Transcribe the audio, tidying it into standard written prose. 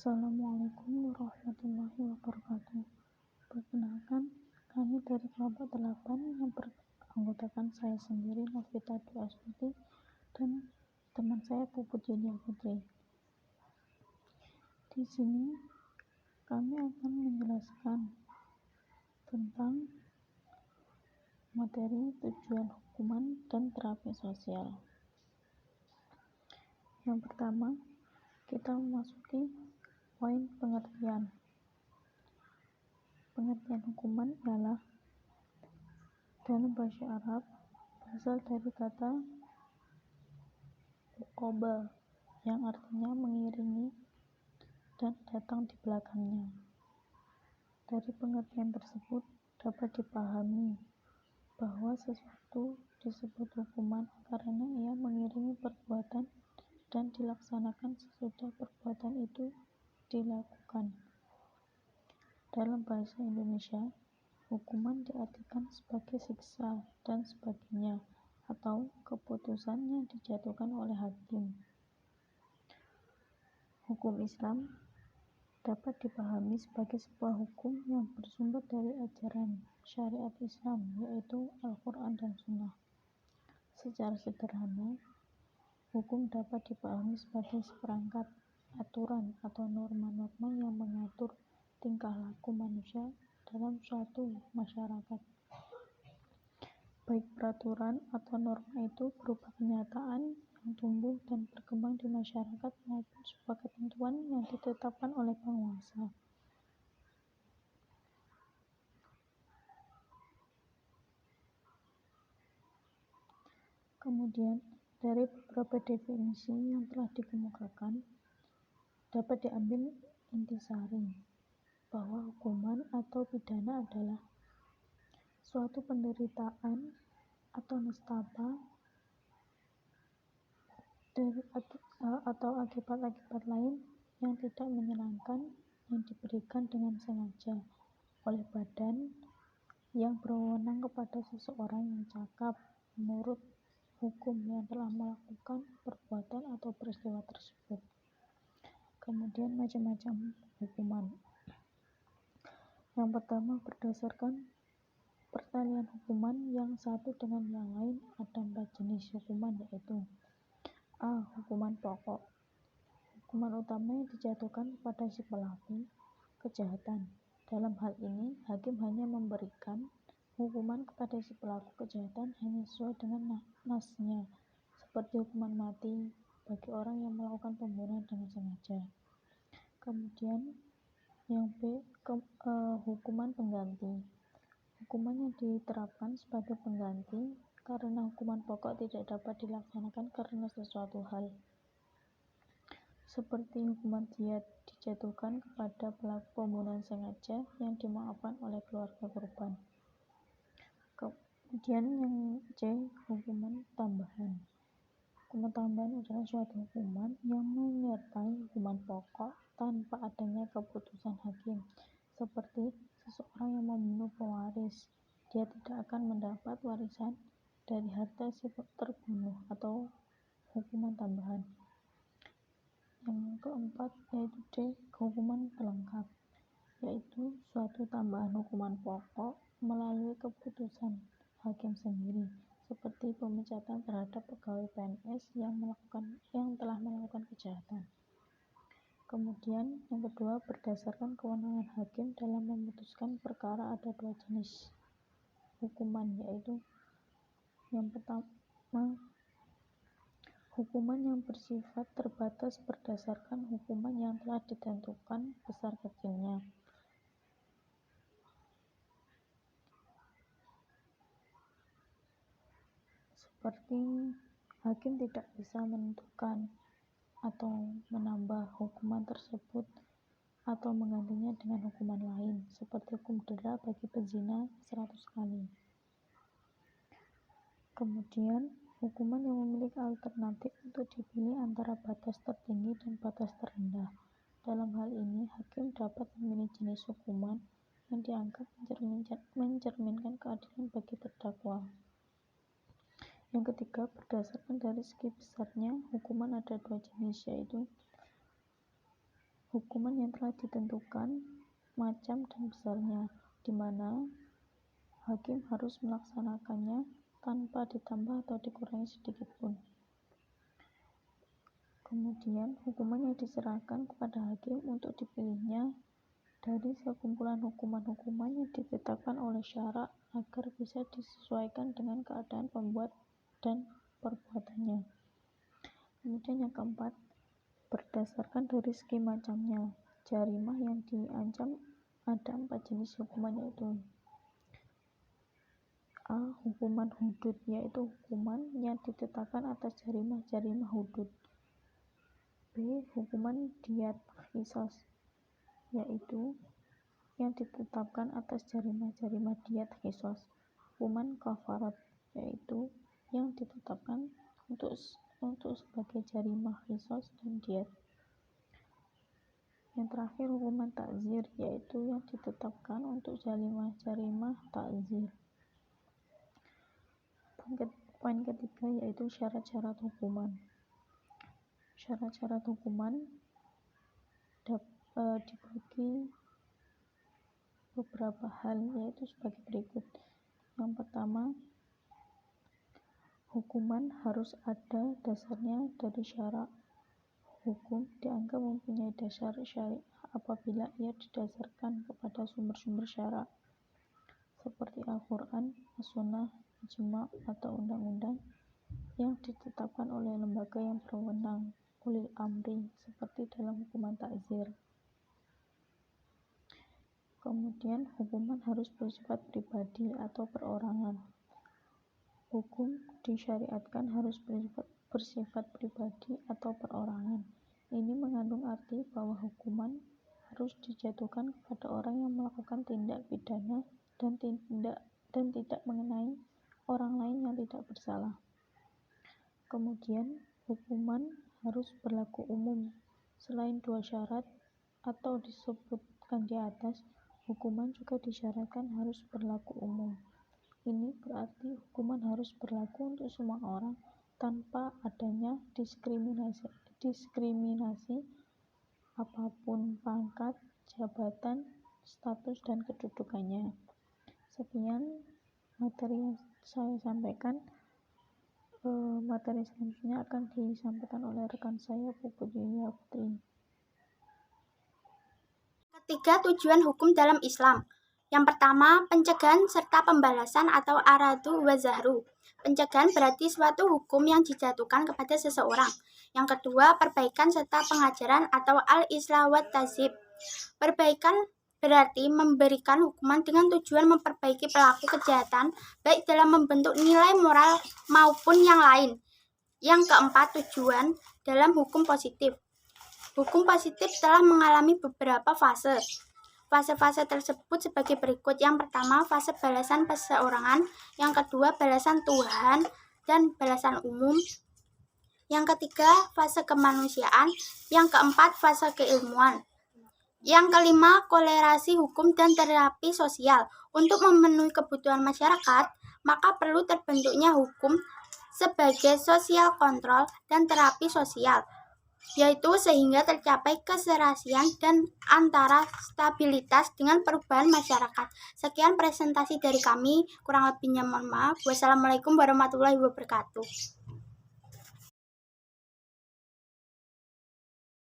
Assalamualaikum warahmatullahi wabarakatuh. Perkenalkan, kami dari kelompok 8 yang beranggotakan saya sendiri, Novita Dwi Astuti, dan teman saya Puput Yulia Putri. Di sini kami akan menjelaskan tentang materi tujuan hukuman dan terapi sosial. Yang pertama, kita memasuki poin pengertian. Pengertian hukuman adalah dalam bahasa Arab berasal dari kata uqoba yang artinya mengiringi dan datang di belakangnya. Dari pengertian tersebut dapat dipahami bahwa sesuatu disebut hukuman karena ia mengiringi perbuatan dan dilaksanakan sesudah perbuatan itu dilakukan. Dalam bahasa Indonesia, hukuman diartikan sebagai siksa dan sebagainya, atau keputusan yang dijatuhkan oleh hakim. Hukum Islam dapat dipahami sebagai sebuah hukum yang bersumber dari ajaran syariat Islam, yaitu Al-Quran dan Sunnah. Secara sederhana, hukum dapat dipahami sebagai seperangkat aturan atau norma-norma yang mengatur tingkah laku manusia dalam suatu masyarakat. Baik peraturan atau norma itu berupa kenyataan yang tumbuh dan berkembang di masyarakat maupun sebuah ketentuan yang ditetapkan oleh penguasa. Kemudian, dari beberapa definisi yang telah dikemukakan, dapat diambil intisari bahwa hukuman atau pidana adalah suatu penderitaan atau nestapa atau akibat-akibat lain yang tidak menyenangkan yang diberikan dengan sengaja oleh badan yang berwenang kepada seseorang yang cakap menurut hukum yang telah melakukan perbuatan atau peristiwa tersebut. Kemudian macam-macam hukuman. Yang pertama, berdasarkan pertalian hukuman yang satu dengan yang lain ada 4 jenis hukuman, yaitu A. Hukuman pokok. Hukuman utama yang dijatuhkan kepada si pelaku kejahatan. Dalam hal ini, hakim hanya memberikan hukuman kepada si pelaku kejahatan hanya sesuai dengan nasnya, seperti hukuman mati bagi orang yang melakukan pembunuhan dengan sengaja. Kemudian yang B, hukuman pengganti. Hukuman yang diterapkan sebagai pengganti karena hukuman pokok tidak dapat dilaksanakan karena sesuatu hal, seperti hukuman diat dijatuhkan kepada pelaku pembunuhan sengaja yang dimaafkan oleh keluarga korban. Kemudian yang C, hukuman tambahan. Hukuman tambahan adalah suatu hukuman yang menyertai hukuman pokok tanpa adanya keputusan hakim, seperti seseorang yang membunuh pewaris, dia tidak akan mendapat warisan dari harta si terbunuh, atau hukuman tambahan. Yang keempat yaitu D, hukuman pelengkap, yaitu suatu tambahan hukuman pokok melalui keputusan hakim sendiri, seperti pemecatan terhadap pegawai PNS yang telah melakukan kejahatan. Kemudian yang kedua, berdasarkan kewenangan hakim dalam memutuskan perkara ada 2 jenis hukuman, yaitu yang pertama, hukuman yang bersifat terbatas berdasarkan hukuman yang telah ditentukan besar kecilnya. Seperti hakim tidak bisa menentukan atau menambah hukuman tersebut atau menggantinya dengan hukuman lain, seperti hukum denda bagi pezina 100 kali. Kemudian, hukuman yang memiliki alternatif untuk dipilih antara batas tertinggi dan batas terendah. Dalam hal ini, hakim dapat memilih jenis hukuman yang dianggap mencerminkan keadilan bagi terdakwa. Yang ketiga, berdasarkan dari segi besarnya, hukuman ada 2 jenis, yaitu hukuman yang telah ditentukan macam dan besarnya, di mana hakim harus melaksanakannya tanpa ditambah atau dikurangi sedikit pun. Kemudian, hukuman yang diserahkan kepada hakim untuk dipilihnya dari sekumpulan hukuman-hukuman yang ditetapkan oleh syara agar bisa disesuaikan dengan keadaan pembuat dan perbuatannya. Kemudian yang keempat, berdasarkan dari segi macamnya, jarimah yang diancam ada 4 jenis hukuman, yaitu A. Hukuman hudud, yaitu hukuman yang ditetapkan atas jarimah hudud. B. Hukuman diat qisas, yaitu yang ditetapkan atas jarimah diat qisas. Hukuman kafarat, yaitu yang ditetapkan untuk sebagai jarimah qisas dan diat. Yang terakhir, hukuman takzir, yaitu yang ditetapkan untuk jarimah takzir. Poin ketiga yaitu syarat-syarat hukuman. Syarat-syarat hukuman dibagi beberapa hal, yaitu sebagai berikut. Yang pertama, hukuman harus ada dasarnya dari syara. Hukum dianggap mempunyai dasar syariah apabila ia didasarkan kepada sumber-sumber syara seperti Al-Quran, As-Sunnah, Ijma' atau undang-undang yang ditetapkan oleh lembaga yang berwenang, ulil amri, seperti dalam hukuman takzir. Kemudian, hukuman harus bersifat pribadi atau perorangan. Hukum disyariatkan harus bersifat pribadi atau perorangan. Ini mengandung arti bahwa hukuman harus dijatuhkan kepada orang yang melakukan tindak pidana dan tidak mengenai orang lain yang tidak bersalah. Kemudian, hukuman harus berlaku umum. Selain 2 syarat atau disebutkan di atas, hukuman juga disyaratkan harus berlaku umum. Ini berarti hukuman harus berlaku untuk semua orang tanpa adanya diskriminasi apapun pangkat, jabatan, status, dan kedudukannya. Sekian materi yang saya sampaikan. Materi selanjutnya akan disampaikan oleh rekan saya, Puput Yulia Putri. Ketiga, tujuan hukum dalam Islam. Yang pertama, pencegahan serta pembalasan atau aradu wa zahru. Pencegahan berarti suatu hukum yang dijatuhkan kepada seseorang. Yang kedua, perbaikan serta pengajaran atau al-islah wa tazhib. Perbaikan berarti memberikan hukuman dengan tujuan memperbaiki pelaku kejahatan, baik dalam membentuk nilai moral maupun yang lain. Yang keempat, tujuan dalam hukum positif. Hukum positif telah mengalami beberapa fase. Fase-fase tersebut sebagai berikut. Yang pertama, fase balasan perseorangan. Yang kedua, balasan Tuhan dan balasan umum. Yang ketiga, fase kemanusiaan. Yang keempat, fase keilmuan. Yang kelima, kolerasi hukum dan terapi sosial. Untuk memenuhi kebutuhan masyarakat, maka perlu terbentuknya hukum sebagai sosial kontrol dan terapi sosial, yaitu sehingga tercapai keserasian dan antara stabilitas dengan perubahan masyarakat. Sekian presentasi dari kami, kurang lebihnya mohon maaf. Wassalamualaikum warahmatullahi wabarakatuh.